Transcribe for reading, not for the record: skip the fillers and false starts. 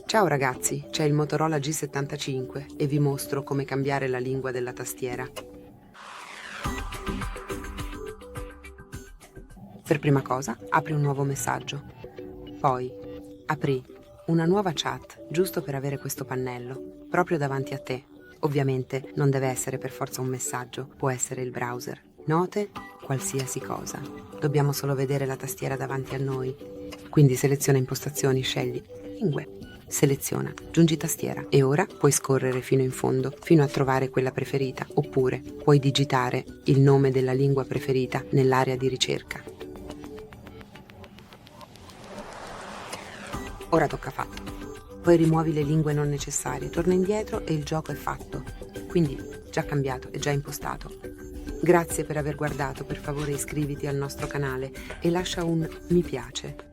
Ciao ragazzi, c'è il Motorola G75 e vi mostro come cambiare la lingua della tastiera. Per prima cosa, apri un nuovo messaggio. Poi, apri una nuova chat, giusto per avere questo pannello, proprio davanti a te. Ovviamente non deve essere per forza un messaggio, può essere il browser. Note, qualsiasi cosa. Dobbiamo solo vedere la tastiera davanti a noi. Quindi seleziona impostazioni, scegli Lingue. Seleziona, aggiungi tastiera e ora puoi scorrere fino in fondo, fino a trovare quella preferita, oppure puoi digitare il nome della lingua preferita nell'area di ricerca. Ora tocca fatto. Poi rimuovi le lingue non necessarie, torna indietro e il gioco è fatto. Quindi, già cambiato e già impostato. Grazie per aver guardato, per favore iscriviti al nostro canale e lascia un mi piace.